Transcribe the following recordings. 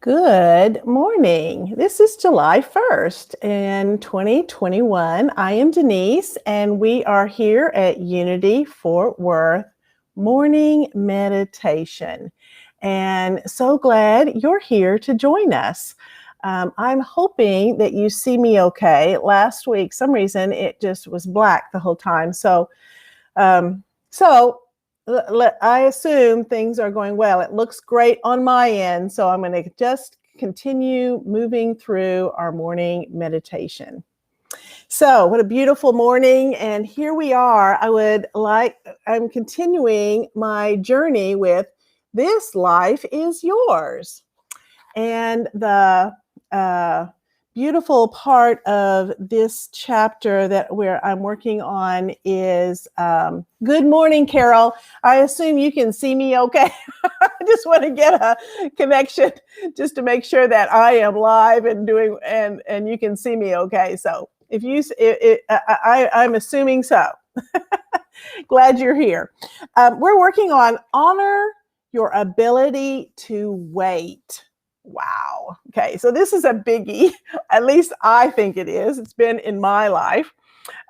Good morning. This is July 1st in 2021. I am Denise, and we are here at Unity Fort Worth Morning Meditation. And so glad you're here to join us. I'm hoping that you see me okay. Last week, some reason it just was black the whole time. I assume things are going well. It looks great on my end, so I'm going to just continue moving through our morning meditation. So, what a beautiful morning, and here we are. I'm continuing my journey with This Life is Yours. And the beautiful part of this chapter where I'm working on is, good morning, Carol. I assume you can see me okay. I just want to get a connection just to make sure that I am live and and you can see me okay. So I'm assuming so. Glad you're here. We're working on honor your ability to wait. Wow. Okay, so this is a biggie. At least I think it is. It's been in my life.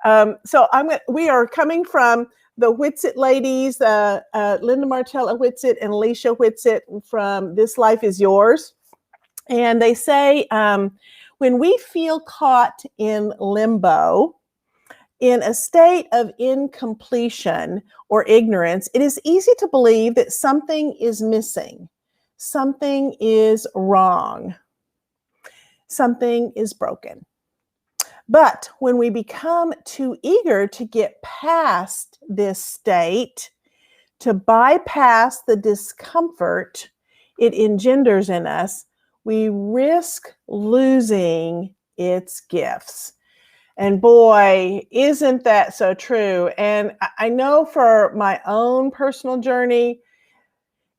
We are coming from the Whitsitt ladies, Linda Martella Whitsitt and Alicia Whitsitt from This Life is Yours. And they say, when we feel caught in limbo, in a state of incompletion or ignorance, it is easy to believe that something is missing. Something is wrong. Something is broken. But when we become too eager to get past this state, to bypass the discomfort it engenders in us, we risk losing its gifts. And boy, isn't that so true? And I know for my own personal journey,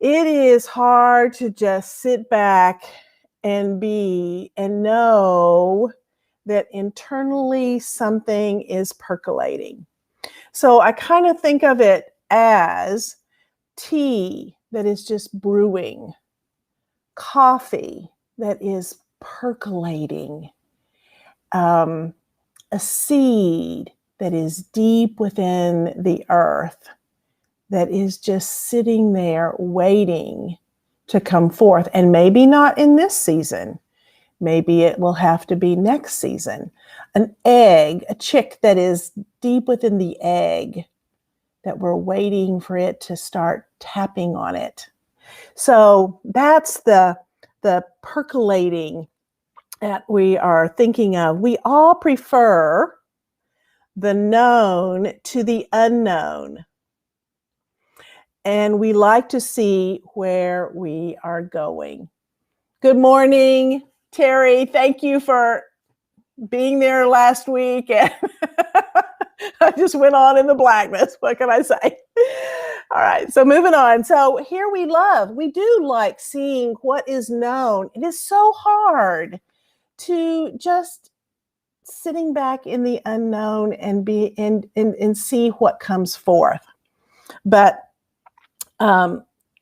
it is hard to just sit back and be and know that internally something is percolating. So I kind of think of it as tea that is just brewing, coffee that is percolating, a seed that is deep within the earth, that is just sitting there waiting to come forth. And maybe not in this season. Maybe it will have to be next season. An egg, a chick that is deep within the egg, that we're waiting for it to start tapping on it. So that's the percolating that we are thinking of. We all prefer the known to the unknown. And we like to see where we are going. Good morning, Terry. Thank you for being there last week. And I just went on in the blackness. What can I say? All right, so moving on. So here we do like seeing what is known. It is so hard to just sitting back in the unknown and see what comes forth. But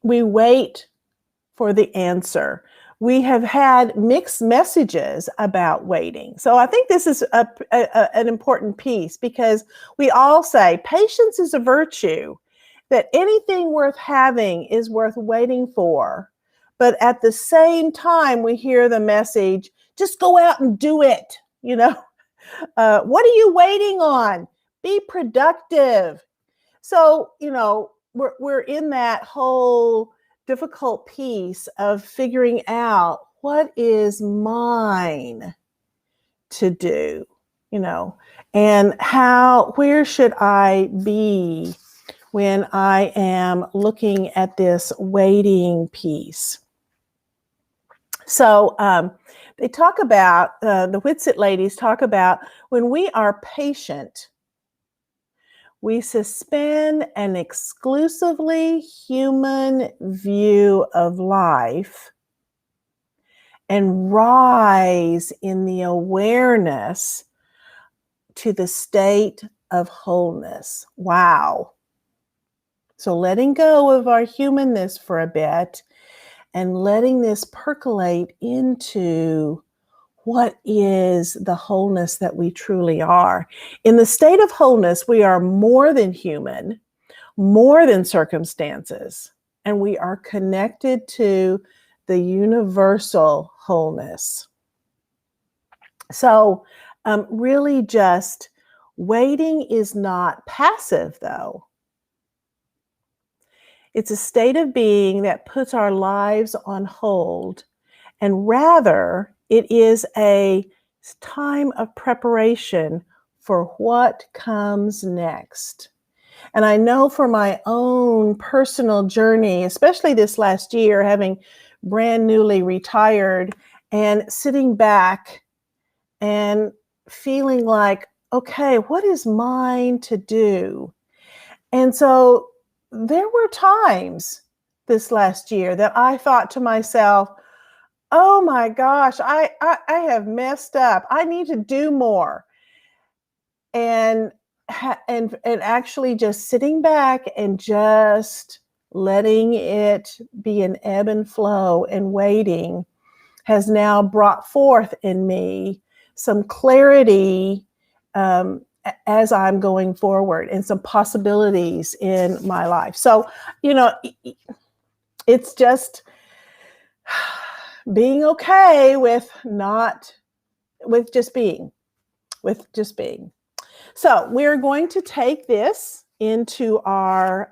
we wait for the answer. We have had mixed messages about waiting. So I think this is an important piece, because we all say patience is a virtue, that anything worth having is worth waiting for. But at the same time, we hear the message, just go out and do it. What are you waiting on? Be productive. So, we're in that whole difficult piece of figuring out what is mine to do, and where should I be when I am looking at this waiting piece. So they talk about, the Whitsitt ladies talk about, when we are patient, we suspend an exclusively human view of life and rise in the awareness to the state of wholeness. Wow. So letting go of our humanness for a bit and letting this percolate into what is the wholeness that we truly are. In the state of wholeness, we are more than human, more than circumstances, and we are connected to the universal wholeness. So, really just waiting is not passive, though. It's a state of being that puts our lives on hold, and rather, it is a time of preparation for what comes next. And I know for my own personal journey, especially this last year, having brand newly retired and sitting back and feeling like, okay, what is mine to do? And so there were times this last year that I thought to myself, oh my gosh, I have messed up. I need to do more. And actually just sitting back and just letting it be an ebb and flow and waiting has now brought forth in me some clarity as I'm going forward and some possibilities in my life. So, it's just being okay with just being. So we're going to take this into our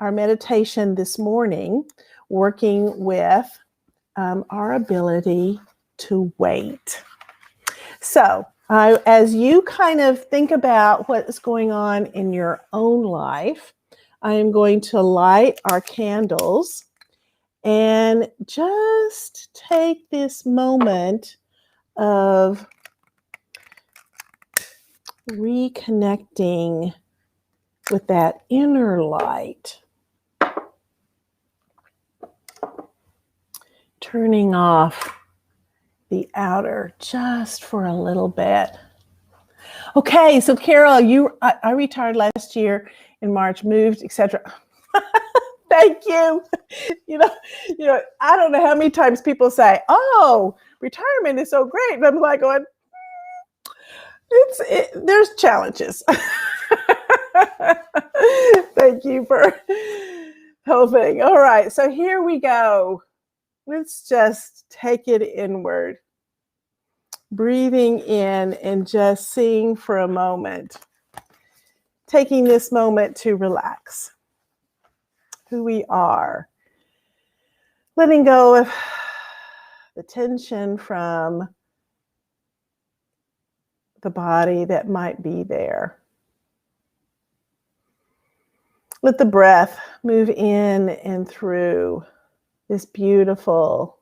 meditation this morning, working with our ability to wait. So as you kind of think about what is going on in your own life, I am going to light our candles and just take this moment of reconnecting with that inner light. Turning off the outer just for a little bit. Okay, so Carol, I retired last year in March, moved, etc. Thank you. I don't know how many times people say, "Oh, retirement is so great," and I'm like going, there's challenges. Thank you for helping. All right, so here we go. Let's just take it inward. Breathing in and just seeing for a moment. Taking this moment to relax who we are. Letting go of the tension from the body that might be there. Let the breath move in and through this beautiful,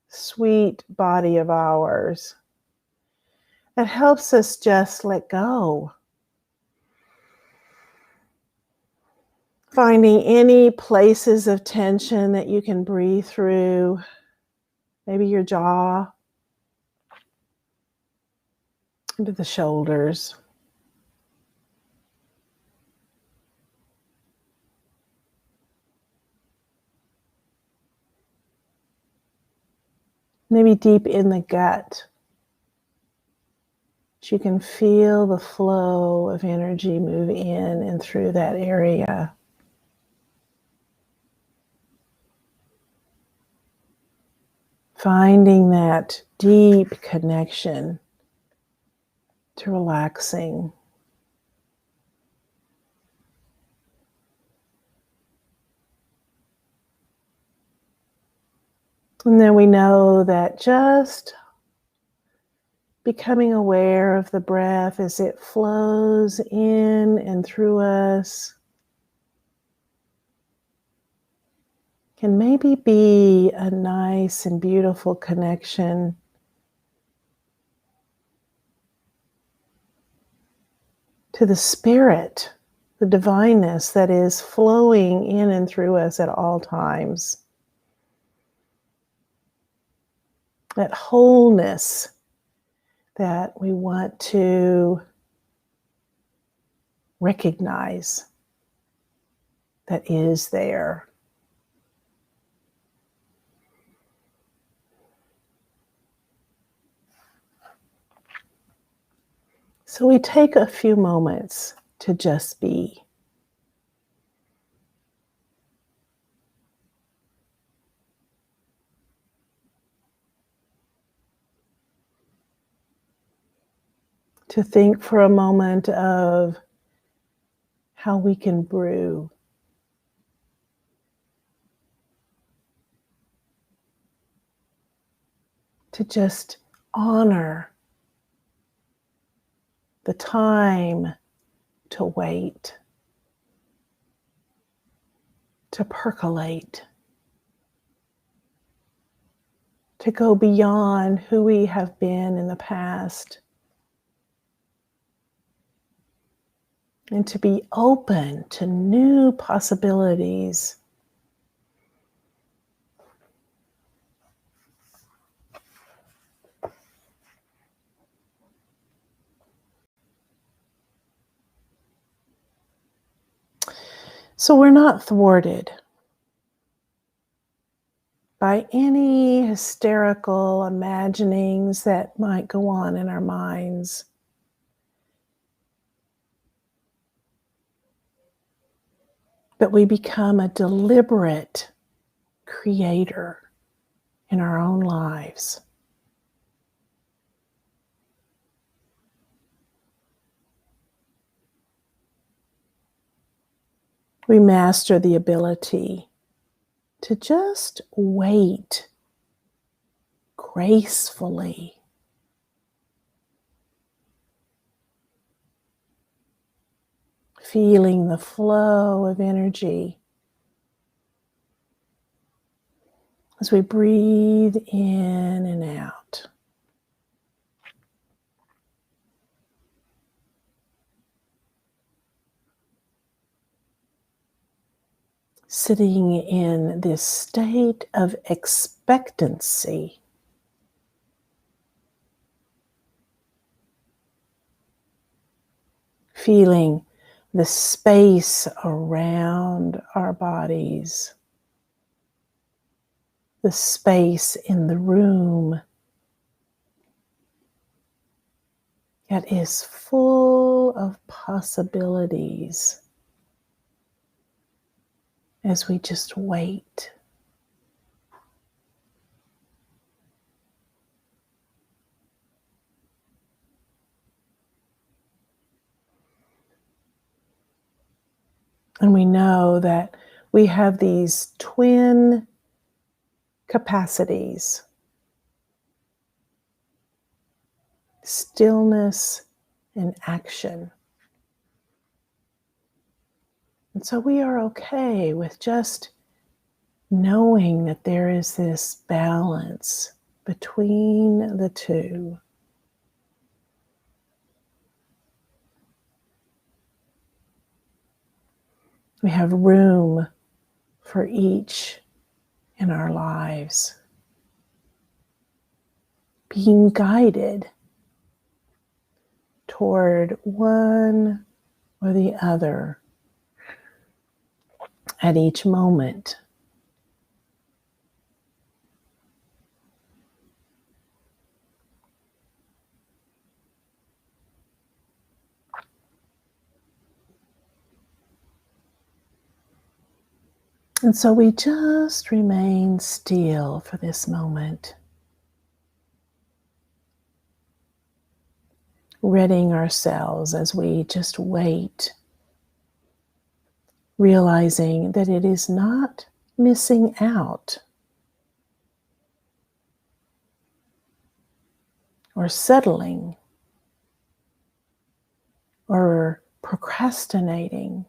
sweet body of ours that helps us just let go. Finding any places of tension that you can breathe through, maybe your jaw, into the shoulders. Maybe deep in the gut. You can feel the flow of energy move in and through that area. Finding that deep connection to relaxing. And then we know that just becoming aware of the breath as it flows in and through us can maybe be a nice and beautiful connection to the spirit, the divineness that is flowing in and through us at all times. That wholeness that we want to recognize that is there. So we take a few moments to just be. To think for a moment of how we can brew. To just honor the time to wait, to percolate, to go beyond who we have been in the past, and to be open to new possibilities. So we're not thwarted by any hysterical imaginings that might go on in our minds. But we become a deliberate creator in our own lives. We master the ability to just wait gracefully. Feeling the flow of energy as we breathe in and out. Sitting in this state of expectancy. Feeling the space around our bodies, the space in the room that is full of possibilities as we just wait. And we know that we have these twin capacities: stillness and action. And so we are okay with just knowing that there is this balance between the two. We have room for each in our lives, being guided toward one or the other at each moment. And so we just remain still for this moment, readying ourselves as we just wait, realizing that it is not missing out or settling or procrastinating,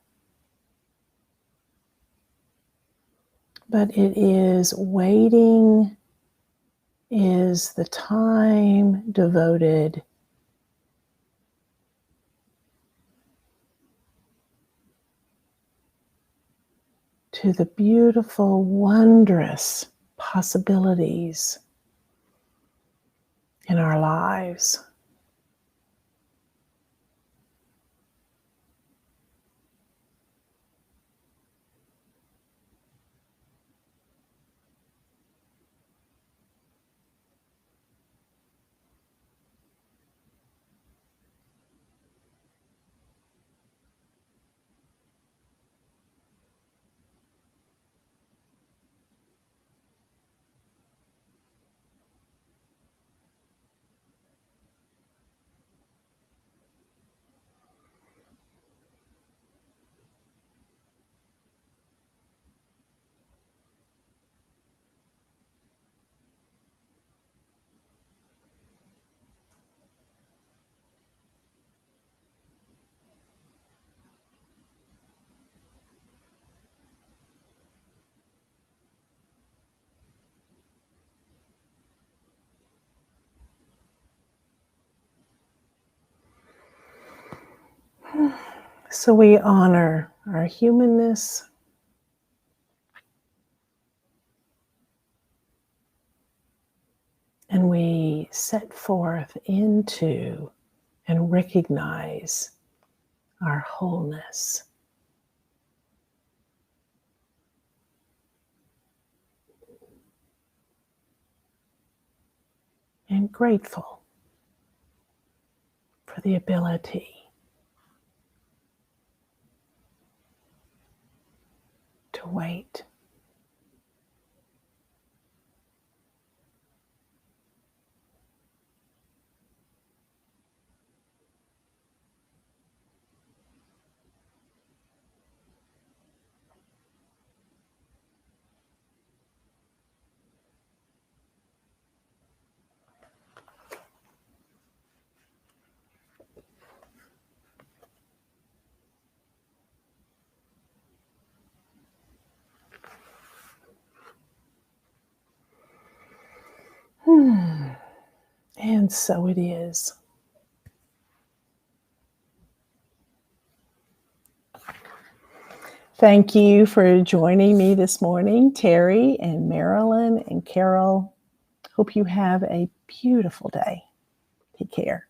but it is waiting is the time devoted to the beautiful, wondrous possibilities in our lives. So we honor our humanness. And we set forth into and recognize our wholeness. And grateful for the ability to wait. And so it is. Thank you for joining me this morning, Terry and Marilyn and Carol. Hope you have a beautiful day. Take care.